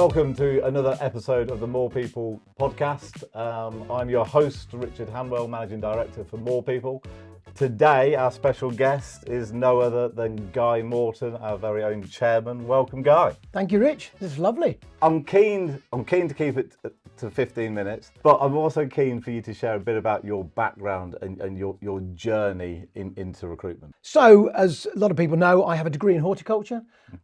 Welcome to another episode of the More People podcast. I'm your host, Richard Hanwell, Managing Director for MorePeople. Today, our special guest is no other than Guy Moreton, our very own chairman. Welcome, Guy. Thank you, Rich. This is lovely. I'm keen to keep it to 15 minutes, but I'm also keen for you to share a bit about your background and your journey into recruitment. So, as a lot of people know, I have a degree in horticulture,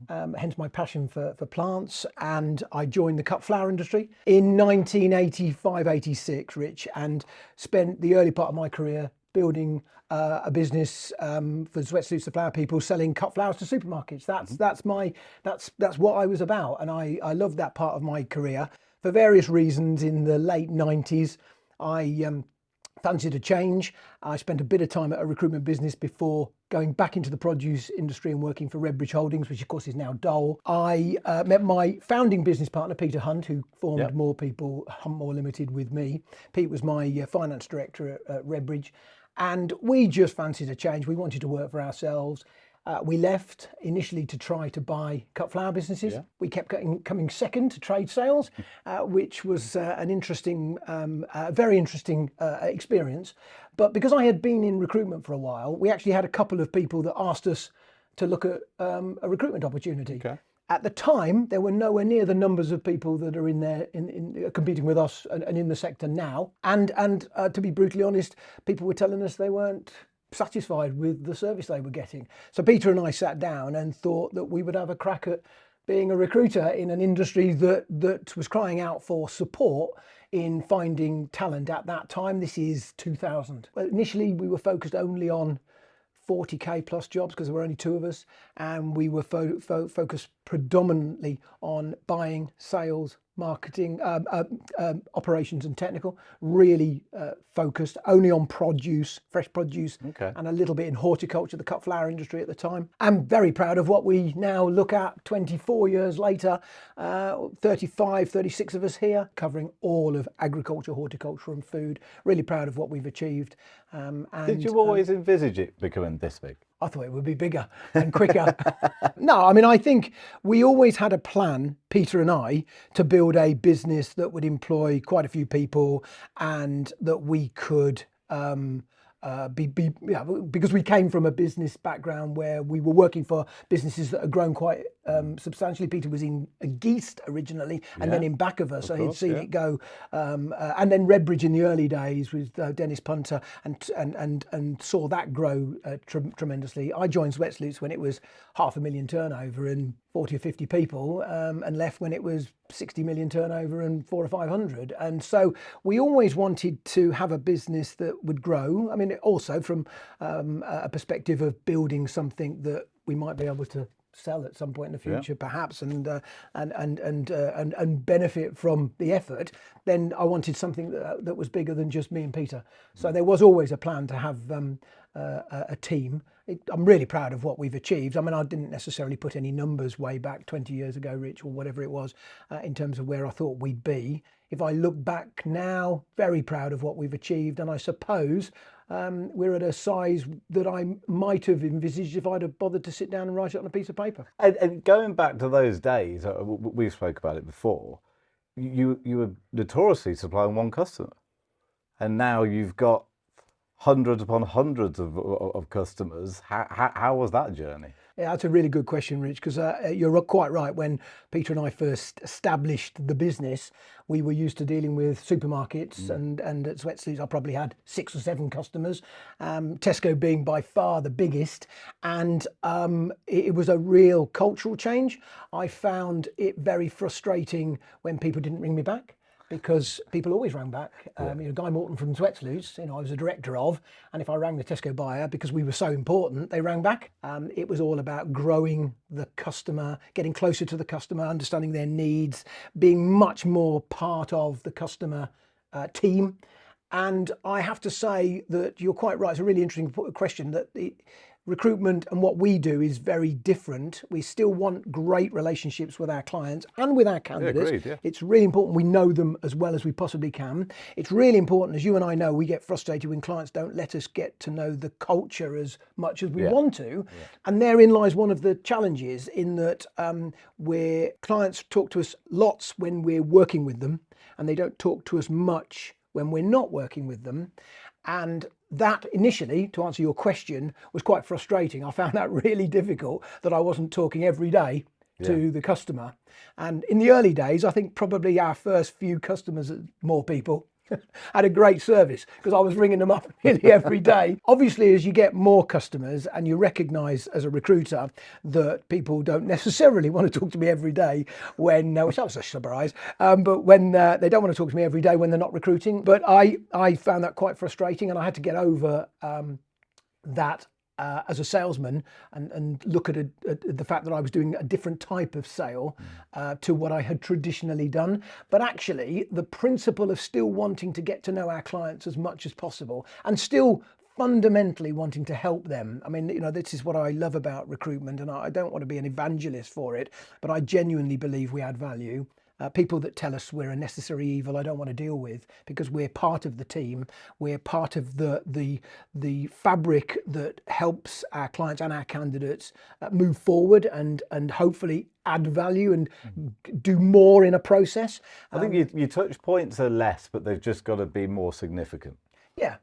hence my passion for plants, and I joined the cut flower industry in 1985-86, Rich, and spent the early part of my career building a business for sweatsuits to flower people, selling cut flowers to supermarkets. That's what I was about, and I loved that part of my career. For various reasons, in the late 90s, I fancied a change. I spent a bit of time at a recruitment business before going back into the produce industry and working for Redbridge Holdings, which of course is now Dole. I met my founding business partner, Peter Hunt, who formed MorePeople, Hunt More Limited with me. Pete was my finance director at Redbridge, and we just fancied a change. We wanted to work for ourselves. We left initially to try to buy cut flower businesses. Yeah. We kept coming second to trade sales, which was an interesting, very interesting experience. But because I had been in recruitment for a while, we actually had a couple of people that asked us to look at a recruitment opportunity. Okay. At the time, there were nowhere near the numbers of people that are in there in competing with us and in the sector now. And to be brutally honest, people were telling us they weren't satisfied with the service they were getting. So Peter and I sat down and thought that we would have a crack at being a recruiter in an industry that was crying out for support in finding talent at that time. This is 2000. Well, initially, we were focused only on 40k plus jobs because there were only two of us, and we were focused predominantly on buying, sales, marketing, operations and technical, really focused only on produce, fresh produce, and a little bit in horticulture, the cut flower industry at the time. I'm very proud of what we now look at 24 years later, 35, 36 of us here, covering all of agriculture, horticulture and food. Really proud of what we've achieved. Did you always envisage it becoming this big? I thought it would be bigger and quicker. No, I mean, I think we always had a plan, Peter and I, to build a business that would employ quite a few people and that we could because we came from a business background where we were working for businesses that had grown quite substantially. Peter was in Geest originally, and then in Backover, so he'd seen it go. And then Redbridge in the early days with Dennis Punter, and saw that grow tremendously. I joined Sweatsuits when it was 500,000 turnover and 40 or 50 people, and left when it was 60 million turnover and 400 or 500. And so we always wanted to have a business that would grow. I mean, also from a perspective of building something that we might be able to sell at some point in the future, perhaps, and benefit from the effort. Then I wanted something that was bigger than just me and Peter. So there was always a plan to have a team. I'm really proud of what we've achieved. I mean, I didn't necessarily put any numbers way back 20 years ago, Rich, or whatever it was, in terms of where I thought we'd be. If I look back now, very proud of what we've achieved, and I suppose we're at a size that I might have envisaged if I'd have bothered to sit down and write it on a piece of paper. And going back to those days, we've spoke about it before, you were notoriously supplying one customer, and now you've got hundreds upon hundreds of customers. How was that journey? Yeah, that's a really good question, Rich, because you're quite right. When Peter and I first established the business, we were used to dealing with supermarkets, and at Sweatsuits I probably had 6 or 7 customers, Tesco being by far the biggest, and it was a real cultural change. I found it very frustrating when people didn't ring me back, because people always rang back. Guy Moreton from Sweatsuits, I was a director of, and if I rang the Tesco buyer, because we were so important, they rang back. It was all about growing the customer, getting closer to the customer, understanding their needs, being much more part of the customer team. And I have to say that you're quite right. It's a really interesting question that recruitment and what we do is very different. We still want great relationships with our clients and with our candidates. agreed, yeah. It's really important we know them as well as we possibly can. It's really important, as you and I know, we get frustrated when clients don't let us get to know the culture as much as we want to. And therein lies one of the challenges, in that where clients talk to us lots when we're working with them, and they don't talk to us much when we're not working with them. And that initially, to answer your question, was quite frustrating. I found that really difficult, that I wasn't talking every day to the customer. And in the early days, I think probably our first few customers at MorePeople had a great service, because I was ringing them up nearly every day. Obviously, as you get more customers and you recognise as a recruiter that people don't necessarily want to talk to me every day, when, which that was a surprise, but when they don't want to talk to me every day when they're not recruiting. But I found that quite frustrating, and I had to get over that as a salesman, and look at the fact that I was doing a different type of sale to what I had traditionally done. But actually, the principle of still wanting to get to know our clients as much as possible, and still fundamentally wanting to help them. I mean, this is what I love about recruitment, and I don't want to be an evangelist for it, but I genuinely believe we add value. People that tell us we're a necessary evil, I don't want to deal with, because we're part of the team. We're part of the fabric that helps our clients and our candidates move forward and hopefully add value and do more in a process. I think your touch points are less, but they've just got to be more significant. Yeah.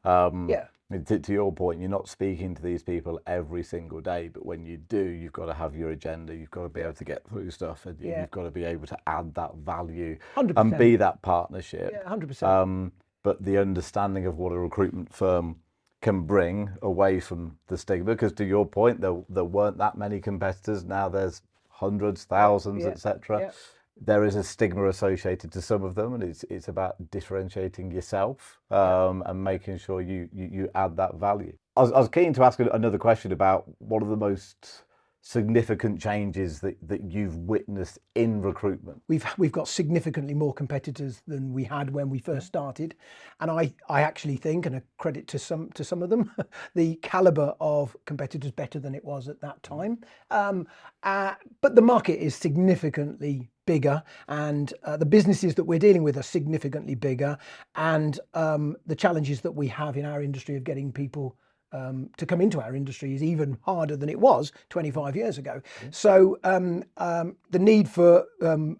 To your point, you're not speaking to these people every single day, but when you do, you've got to have your agenda. You've got to be able to get through stuff, and you've got to be able to add that value 100%. and be that partnership. Yeah, 100%. But the understanding of what a recruitment firm can bring away from the stigma, because to your point, there weren't that many competitors. Now there's hundreds, thousands, etc. Yeah. There is a stigma associated to some of them, and it's about differentiating yourself and making sure you add that value. I was keen to ask another question about what are the most significant changes that you've witnessed in recruitment. We've got significantly more competitors than we had when we first started, and I actually think, and a credit to some of them, the caliber of competitors better than it was at that time. But the market is significantly bigger, and the businesses that we're dealing with are significantly bigger, and the challenges that we have in our industry of getting people to come into our industry is even harder than it was 25 years ago. So the need for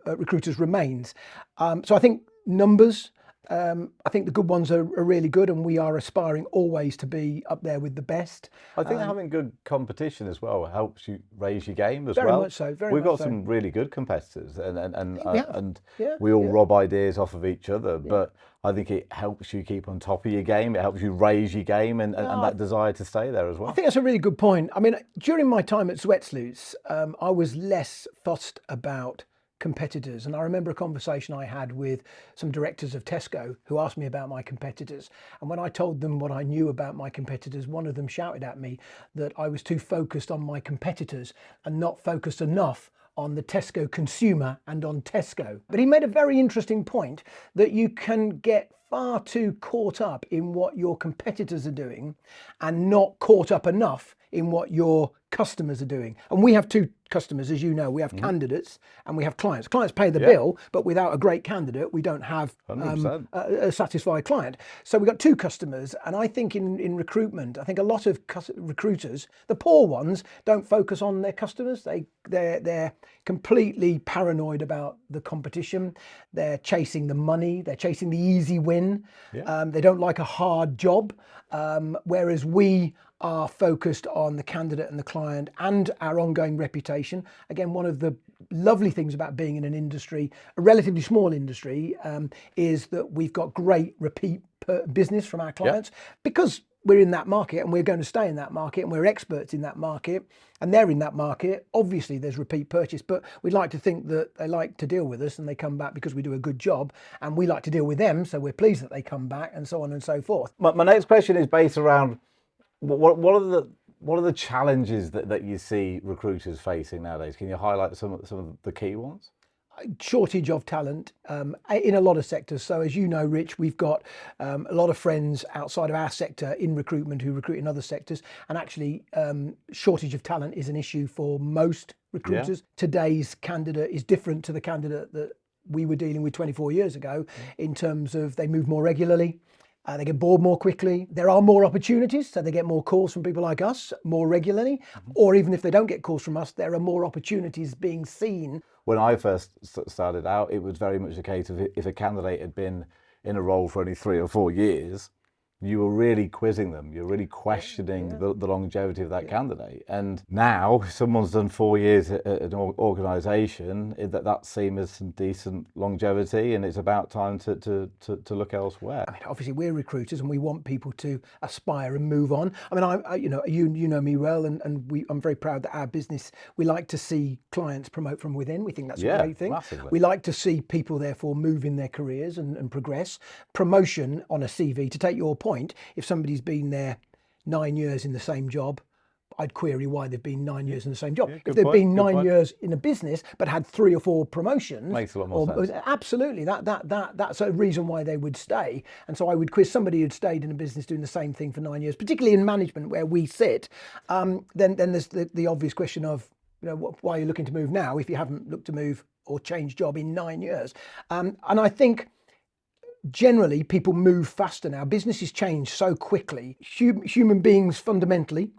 recruiters remains. So I think numbers, I think the good ones are really good, and we are aspiring always to be up there with the best. I think having good competition as well helps you raise your game as Very well. much so. Very We've much got so. some really good competitors, and Yeah, we all rob ideas off of each other. But I think it helps you keep on top of your game. It helps you raise your game, and that desire to stay there as well. I think that's a really good point. I mean, during my time at Zwetsloots, I was less fussed about competitors, and I remember a conversation I had with some directors of Tesco who asked me about my competitors, and when I told them what I knew about my competitors, one of them shouted at me that I was too focused on my competitors and not focused enough on the Tesco consumer and on Tesco. But he made a very interesting point, that you can get far too caught up in what your competitors are doing and not caught up enough in what your customers are doing. And we have two customers, as you know. We have candidates and we have clients. Clients pay the bill, but without a great candidate, we don't have a satisfied client. So we've got two customers, and I think in recruitment, I think a lot of recruiters, the poor ones, don't focus on their customers. They're completely paranoid about the competition. They're chasing the money. They're chasing the easy win. They don't like a hard job, whereas we are focused on the candidate and the client and our ongoing reputation. Again, one of the lovely things about being in an industry, a relatively small industry, is that we've got great repeat business from our clients, because we're in that market and we're going to stay in that market and we're experts in that market and they're in that market. Obviously there's repeat purchase, but we'd like to think that they like to deal with us and they come back because we do a good job, and we like to deal with them, so we're pleased that they come back, and so on and so forth. My next question is based around what are the challenges that you see recruiters facing nowadays? Can you highlight some of the key ones? shortage of talent in a lot of sectors. So as you know, Rich, we've got a lot of friends outside of our sector in recruitment who recruit in other sectors, and actually shortage of talent is an issue for most recruiters. Today's candidate is different to the candidate that we were dealing with 24 years ago in terms of they move more regularly. They get bored more quickly. There are more opportunities, so they get more calls from people like us more regularly. Or even if they don't get calls from us, there are more opportunities being seen. When I first started out, it was very much a case of if a candidate had been in a role for only 3 or 4 years, you were really quizzing them. You're really questioning the longevity of that candidate. And now, if someone's done 4 years at an organisation, that's seen as some decent longevity, and it's about time to look elsewhere. I mean, obviously, we're recruiters, and we want people to aspire and move on. I mean, you know me well, and I'm very proud that our business, we like to see clients promote from within. We think that's a great thing. Massively. We like to see people, therefore, move in their careers and progress. Promotion on a CV, to take your point, if somebody's been there 9 years in the same job, I'd query why they've been 9 years in the same job. If they've been 9 years in a business but had 3 or 4 promotions, makes a lot more sense. Absolutely, that's a reason why they would stay. And so I would quiz somebody who'd stayed in a business doing the same thing for 9 years, particularly in management where we sit. Then there's the obvious question of, why are you looking to move now if you haven't looked to move or change job in 9 years? And I think generally people move faster now. Businesses change so quickly. Human beings fundamentally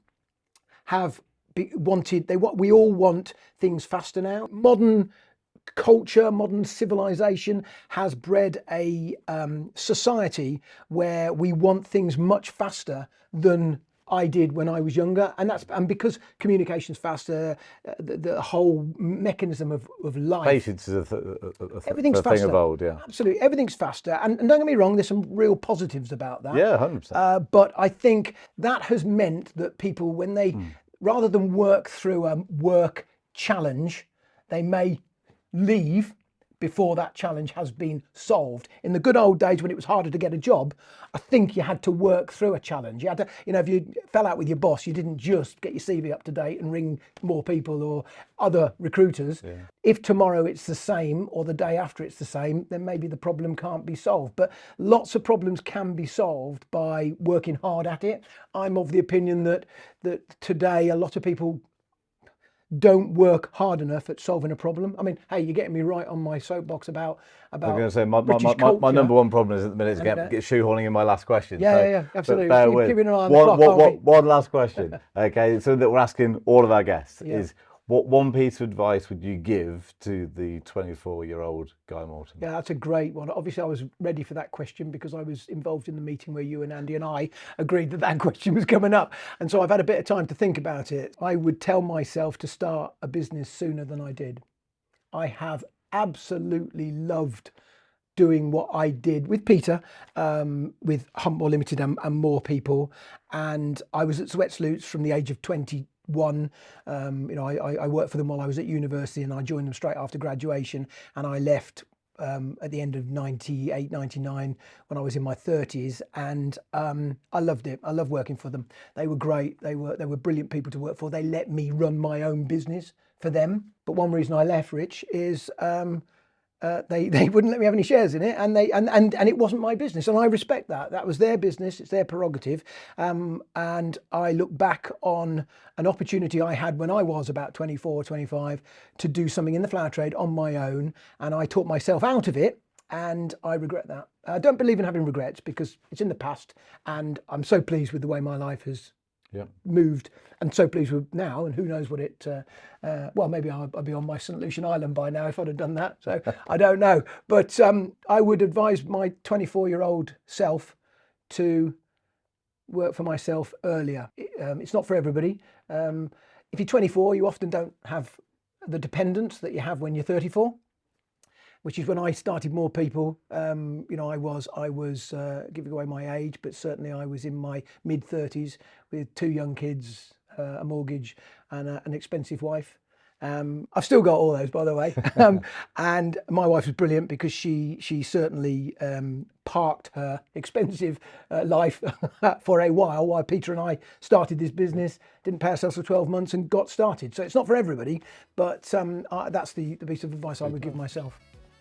have we all want things faster now. Modern culture, modern civilization has bred a society where we want things much faster than I did when I was younger, and because communication's faster, the whole mechanism of life. Patience is everything's a faster. thing of old, yeah. Absolutely, everything's faster, and don't get me wrong, there's some real positives about that. Yeah, 100%. But I think that has meant that people, when they, rather than work through a work challenge, they may leave before that challenge has been solved. In the good old days when it was harder to get a job, I think you had to work through a challenge. You had to, if you fell out with your boss, you didn't just get your CV up to date and ring MorePeople or other recruiters. Yeah. If tomorrow it's the same or the day after it's the same, then maybe the problem can't be solved. But lots of problems can be solved by working hard at it. I'm of the opinion that today a lot of people don't work hard enough at solving a problem. I mean, hey, you're getting me right on my soapbox about I'm going to say my number one problem is at the minute is get shoehorning in my last question. Yeah, absolutely. Bear with. Keeping an eye on the clock, one last question. Okay, so that we're asking all of our guests is, what one piece of advice would you give to the 24-year-old Guy Moreton? Yeah, that's a great one. Obviously, I was ready for that question because I was involved in the meeting where you and Andy and I agreed that question was coming up. And so I've had a bit of time to think about it. I would tell myself to start a business sooner than I did. I have absolutely loved doing what I did with Peter, with Hanwell Limited and MorePeople. And I was at Sweatsloots from the age of 21. I worked for them while I was at university, and I joined them straight after graduation, and I left at the end of 98, 99 when I was in my 30s, and I loved it. I loved working for them. They were great. They were brilliant people to work for. They let me run my own business for them. But one reason I left, Rich, is they wouldn't let me have any shares in it, and it wasn't my business, and I respect that. That was their business, it's their prerogative, and I look back on an opportunity I had when I was about 24, 25 to do something in the flower trade on my own, and I talked myself out of it, and I regret that. I don't believe in having regrets because it's in the past, and I'm so pleased with the way my life has moved, and so pleased with now, and who knows what it well, maybe I'll be on my St. Lucian Island by now if I'd have done that, so I don't know. But I would advise my 24-year-old self to work for myself earlier. It's not for everybody. If you're 24, you often don't have the dependence that you have when you're 34, which is when I started MorePeople. I was giving away my age, but certainly I was in my mid-30s with 2 young kids, a mortgage and an expensive wife. I've still got all those, by the way. And my wife was brilliant because she certainly parked her expensive life for a while Peter and I started this business, didn't pay ourselves for 12 months and got started. So it's not for everybody, but that's the piece of advice I would give myself.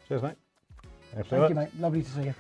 Cheers, mate. Thank you, mate. Lovely to see you.